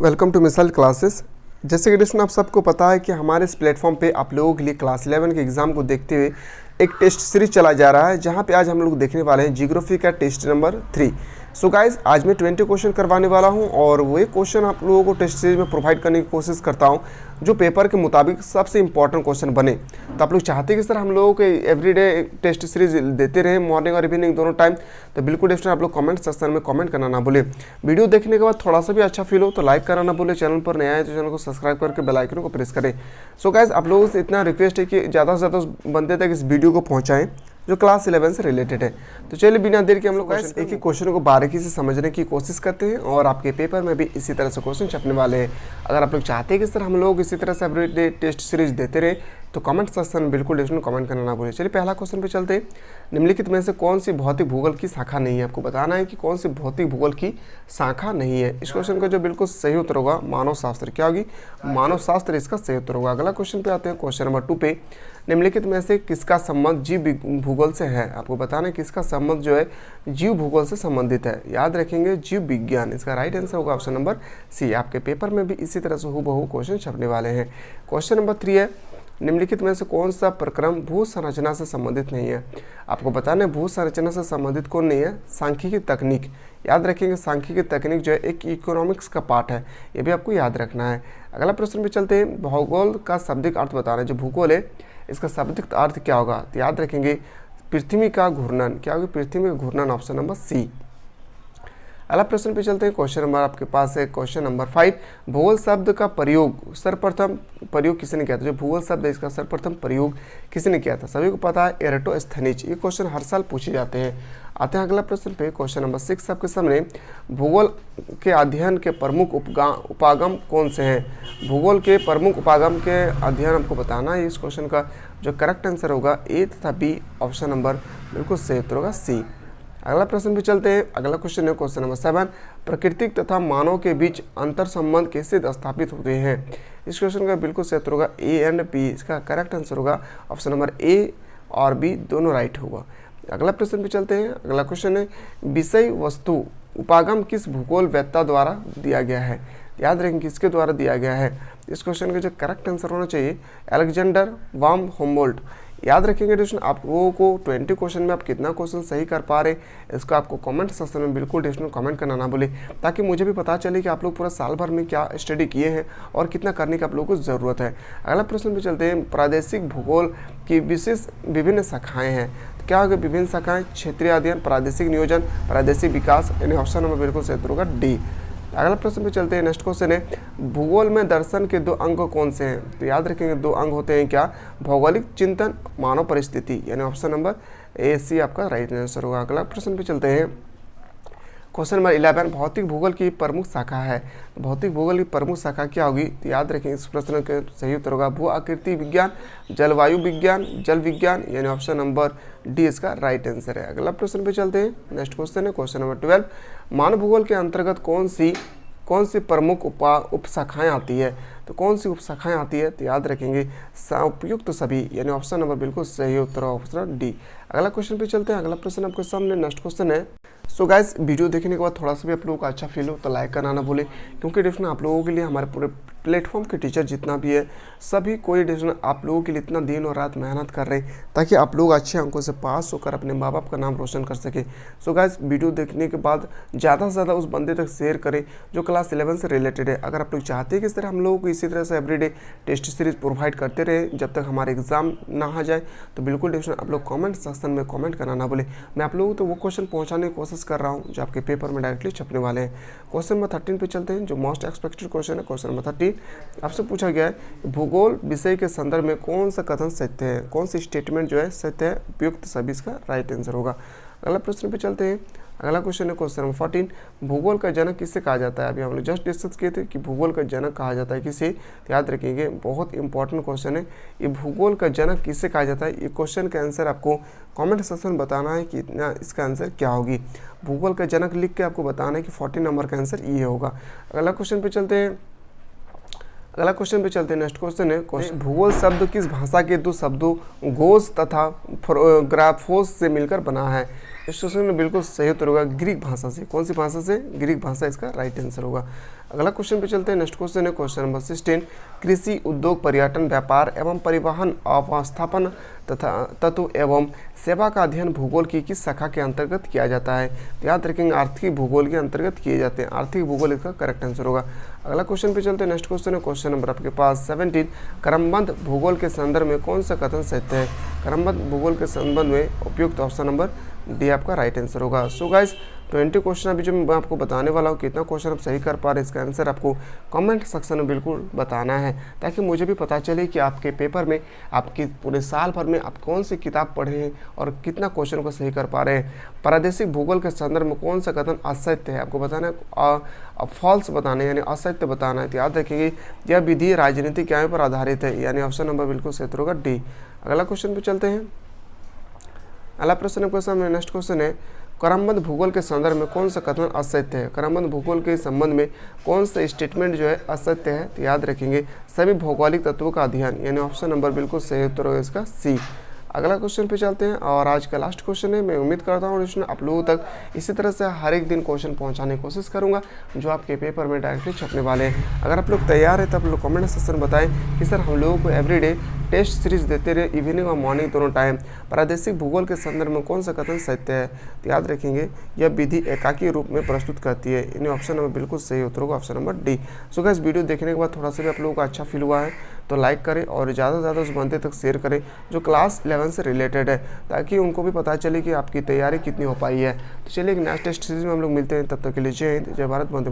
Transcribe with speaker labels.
Speaker 1: Welcome to missile classes. जैसे कि दोस्तों आप सबको पता है कि हमारे इस प्लेटफॉर्म पे आप लोगों के लिए क्लास 11 के एग्ज़ाम को देखते हुए एक टेस्ट सीरीज चला जा रहा है, जहां पे आज हम लोग देखने वाले हैं जियोग्राफी का टेस्ट नंबर 3। सो गाइस, आज मैं 20 क्वेश्चन करवाने वाला हूं और वो क्वेश्चन आप लोगों को टेस्ट सीरीज में प्रोवाइड करने की कोशिश करता हूं जो पेपर के मुताबिक सबसे इंपॉर्टेंट क्वेश्चन बने। तो आप लोग चाहते हैं कि सर हम लोगों को एवरीडे टेस्ट सीरीज देते रहे, मॉर्निंग और इवनिंग दोनों टाइम, तो बिल्कुल दोस्तों आप लोग कमेंट सेक्शन में कमेंट करना ना भूले। वीडियो देखने के बाद थोड़ा सा भी अच्छा फील हो तो लाइक करना ना भूले। चैनल पर नया है तो चैनल को सब्सक्राइब करके बेल आइकन को प्रेस करें। सो गाइस, आप लोगों से इतना रिक्वेस्ट है कि ज़्यादा से ज़्यादा बंदे तक इस वीडियो को पहुँचाएँ जो क्लास 11 से रिलेटेड है। तो चलिए बिना देर के हम लोग एक ही क्वेश्चन को बारीकी से समझने की कोशिश करते हैं और आपके पेपर में भी इसी तरह से क्वेश्चन छपने वाले हैं। अगर आप लोग चाहते हैं कि सर हम लोग इसी तरह से एवरीडे टेस्ट सीरीज देते रहे तो कमेंट सेक्शन में बिल्कुल दोस्तों कमेंट करना ना भूलिए। चलिए पहला क्वेश्चन पे चलते हैं। निम्नलिखित में से कौन सी भौतिक भूगोल की शाखा नहीं है? आपको बताना है कि कौन सी भौतिक भूगोल की शाखा नहीं है। इस क्वेश्चन का जो बिल्कुल सही उत्तर होगा मानव शास्त्र। क्या होगी? मानव शास्त्र इसका सही उत्तर होगा। अगला क्वेश्चन पे आते हैं, क्वेश्चन नंबर 2 पे। निम्नलिखित में से किसका संबंध जीव भूगोल से है? आपको बताना है किसका संबंध जो है जीव भूगोल से संबंधित है। याद रखेंगे जीव विज्ञान। इसका राइट आंसर होगा ऑप्शन नंबर सी। आपके पेपर में भी इसी तरह से हूबहू क्वेश्चन छपने वाले हैं। क्वेश्चन नंबर 3 है, निम्नलिखित में से कौन सा प्रक्रम भू संरचना से संबंधित नहीं है? आपको बताना है भू संरचना से संबंधित कौन नहीं है? सांख्यिकी तकनीक। याद रखेंगे सांख्यिकी तकनीक जो है एक इकोनॉमिक्स का पार्ट है, ये भी आपको याद रखना है। अगला प्रश्न पे चलते हैं। भूगोल का शाब्दिक अर्थ बताना है। जो भूगोल है इसका शाब्दिक अर्थ क्या होगा? तो याद रखेंगे पृथ्वी का घूर्णन। क्या होगा? पृथ्वी का घूर्णन, ऑप्शन नंबर सी। अगला प्रश्न पे चलते हैं। क्वेश्चन नंबर आपके पास है क्वेश्चन नंबर 5। भूगोल शब्द का प्रयोग सर्वप्रथम प्रयोग किसने किया था? जो भूगोल शब्द है इसका सर्वप्रथम प्रयोग किसने किया था? सभी को पता है एराटोस्थेनीज। ये क्वेश्चन हर साल पूछे जाते हैं। आते हैं अगला प्रश्न पे, क्वेश्चन नंबर 6 आपके सामने। भूगोल के अध्ययन के प्रमुख उपागम कौन से हैं? भूगोल के प्रमुख उपागम के अध्ययन आपको बताना है। इस क्वेश्चन का जो करेक्ट आंसर होगा ए तथा बी, ऑप्शन नंबर बिल्कुल सही उत्तर होगा सी। अगला प्रश्न पे चलते हैं। अगला क्वेश्चन है क्वेश्चन नंबर 7। प्राकृतिक तथा मानव के बीच अंतर संबंध कैसे स्थापित होते हैं? इस क्वेश्चन का बिल्कुल सही उत्तर होगा ए एंड बी। इसका करेक्ट आंसर होगा ऑप्शन नंबर ए और बी, दोनों राइट होगा। अगला प्रश्न पे चलते हैं। अगला क्वेश्चन है, विषय वस्तु उपागम किस भूगोल वेत्ता द्वारा दिया गया है? याद रखें किसके द्वारा दिया गया है। इस क्वेश्चन का जो करेक्ट आंसर होना चाहिए अलेक्जेंडर वाम हुम्बोल्ट। याद रखेंगे दोस्तों आप लोगों को 20 क्वेश्चन में आप कितना क्वेश्चन सही कर पा रहे इसको आपको कमेंट सेक्शन में बिल्कुल दोस्तों कमेंट करना ना भूले, ताकि मुझे भी पता चले कि आप लोग पूरा साल भर में क्या स्टडी किए हैं और कितना करने की आप लोगों को ज़रूरत है। अगला प्रश्न पे चलते हैं। प्रादेशिक भूगोल की विशेष विभिन्न शाखाएँ हैं। तो क्या होगा विभिन्न शाखाएँ? क्षेत्रीय अध्ययन, प्रादेशिक नियोजन, प्रादेशिक विकास, यानी ऑप्शन नंबर बिल्कुल सही होगा डी। अगला प्रश्न पे चलते हैं। नेक्स्ट क्वेश्चन है, भूगोल में दर्शन के 2 अंग कौन से हैं? तो याद रखेंगे 2 अंग होते हैं क्या? भौगोलिक चिंतन, मानव परिस्थिति, यानी ऑप्शन नंबर ए सी आपका राइट आंसर होगा। अगला प्रश्न पे चलते हैं। क्वेश्चन नंबर 11, भौतिक भूगोल की प्रमुख शाखा है। तो भौतिक भूगोल की प्रमुख शाखा क्या होगी? तो याद रखें इस प्रश्न का सही उत्तर होगा भू आकृति विज्ञान, जलवायु विज्ञान, जल विज्ञान, यानी ऑप्शन नंबर डी इसका राइट आंसर है। अगला प्रश्न पे चलते हैं। नेक्स्ट क्वेश्चन है क्वेश्चन नंबर 12। मानव भूगोल के अंतर्गत कौन सी प्रमुख उपशाखाएँ आती है? तो कौन सी उपशाखाएँ आती है? तो याद रखेंगे उपयुक्त सभी, यानी ऑप्शन नंबर बिल्कुल सही उत्तर ऑप्शन डी। अगला क्वेश्चन पे चलते हैं। अगला प्रश्न आपके सामने नेक्स्ट क्वेश्चन है। सो गाइस, वीडियो देखने के बाद थोड़ा सा भी आप लोगों को अच्छा फील हो तो लाइक करना ना भूलें, क्योंकि डिस्कशन आप लोगों के लिए हमारे पूरे प्लेटफॉर्म के टीचर जितना भी है सभी कोई डिस्कशन आप लोगों के लिए इतना दिन और रात मेहनत कर रहे हैं ताकि आप लोग अच्छे अंकों से पास होकर अपने माँ बाप का नाम रोशन कर सके। सो गाइस, वीडियो देखने के बाद ज़्यादा से ज़्यादा उस बंदे तक शेयर करें जो क्लास 11 से रिलेटेड है। अगर आप लोग चाहते हैं कि इस तरह हम लोगों को इसी तरह से एवरीडे टेस्ट सीरीज प्रोवाइड करते रहे जब तक हमारे एग्जाम ना आ जाए, तो बिल्कुल डिस्कशन आप लोग कमेंट सेक्शन में कमेंट करना ना भूलें। मैं आप लोगों को तो वो क्वेश्चन पहुँचाने की कोशिश कर रहा हूँ जो आपके पेपर में डायरेक्टली छपने वाले हैं। क्वेश्चन नंबर 13 पे चलते हैं, जो मोस्ट एक्सपेक्टेड क्वेश्चन है। क्वेश्चन नंबर 13 आपसे पूछा गया है, भूगोल विषय के संदर्भ में कौन सा कथन सत्य है? कौन सी स्टेटमेंट जो है सत्य है? उपयुक्त सभी इसका राइट आंसर होगा। अगला प्रश्न पे चलते हैं। अगला क्वेश्चन है क्वेश्चन नंबर 14। भूगोल का जनक किससे कहा जाता है? अभी हम लोग जस्ट डिस्कस किए थे कि भूगोल का जनक कहा जाता है किसे। याद रखिएगा बहुत इंपॉर्टेंट क्वेश्चन है ये, भूगोल का जनक किससे कहा जाता है। ये क्वेश्चन का आंसर आपको कमेंट सेक्शन में बताना है कि इतना इसका आंसर क्या होगी। भूगोल का जनक लिख के आपको बताना है कि 14 नंबर का आंसर ये होगा। अगला क्वेश्चन पे चलते हैं। नेक्स्ट क्वेश्चन है, भूगोल शब्द किस भाषा के 2 शब्दों गोस तथा ग्राफोस से मिलकर बना है? इस क्वेश्चन में बिल्कुल सही उत्तर होगा ग्रीक भाषा से। कौन सी भाषा से? ग्रीक भाषा इसका राइट आंसर होगा। अगला क्वेश्चन पे चलते हैं। नेक्स्ट क्वेश्चन है क्वेश्चन नंबर 16। कृषि, उद्योग, पर्यटन, व्यापार एवं परिवहन, अवस्थापन तथा तत्व एवं सेवा का अध्ययन भूगोल की किस शाखा के अंतर्गत किया जाता है? तो याद रखेंगे आर्थिक भूगोल के अंतर्गत किए जाते हैं। आर्थिक भूगोल इसका करेक्ट आंसर होगा। अगला क्वेश्चन पे चलते हैं। नेक्स्ट क्वेश्चन है क्वेश्चन नंबर आपके पास 17। क्रमबद्ध भूगोल के संदर्भ में कौन सा कथन सत्य है? क्रमबद्ध भूगोल के संबंध में उपयुक्त ऑप्शन नंबर डी आपका राइट आंसर होगा। सो गाइस 20 क्वेश्चन अभी जो मैं आपको बताने वाला हूँ, कितना क्वेश्चन आप सही कर पा रहे हैं इसका आंसर आपको कमेंट सेक्शन में बिल्कुल बताना है, ताकि मुझे भी पता चले कि आपके पेपर में, आपके पूरे साल भर में आप कौन सी किताब पढ़े हैं और कितना क्वेश्चन को सही कर पा रहे हैं। प्रादेशिक भूगोल के संदर्भ में कौन सा कथन असत्य है आपको बताना है, फॉल्स बताना है यानी असत्य बताना है। तो याद रखेंगे यह विधि राजनीतिक क्या पर आधारित है, यानी ऑप्शन नंबर बिल्कुल सही होगा डी। अगला क्वेश्चन पे चलते हैं। अगला प्रश्न नेक्स्ट क्वेश्चन है। क्रमबद्ध भूगोल के संदर्भ में कौन सा कथन असत्य है? क्रमबद्ध भूगोल के संबंध में कौन सा स्टेटमेंट जो है असत्य है? तो याद रखेंगे सभी भौगोलिक तत्वों का अध्ययन, यानी ऑप्शन नंबर बिल्कुल सही उत्तर होगा इसका सी। अगला क्वेश्चन पे चलते हैं और आज का लास्ट क्वेश्चन है। मैं उम्मीद करता हूँ इसमें आप लोगों तक इसी तरह से हर एक दिन क्वेश्चन पहुँचाने की कोशिश करूँगा जो आपके पेपर में डायरेक्टली छपने वाले हैं। अगर आप लोग तैयार हैं तो आप लोग कमेंट सेक्शन में बताएं कि सर हम लोगों को एवरीडे टेस्ट सीरीज देते रहे, इवनिंग और मॉर्निंग दोनों टाइम। प्रादेशिक भूगोल के संदर्भ में कौन सा कथन सत्य है? तो याद रखेंगे यह विधि एकाकी रूप में प्रस्तुत करती है, यानी ऑप्शन नंबर बिल्कुल सही उत्तर होगा option number D. So guys video देखने के बाद थोड़ा सा भी आप लोगों को अच्छा फील हुआ है तो लाइक करें और ज़्यादा से ज़्यादा उस बंदे तक शेयर करें जो क्लास 11 से रिलेटेड है, ताकि उनको भी पता चले कि आपकी तैयारी कितनी हो पाई है। तो चलिए एक नेक्स्ट टेस्ट सीरीज में हम लोग मिलते हैं, तब तक के लिए जय हिंद, जय भारत, वंदे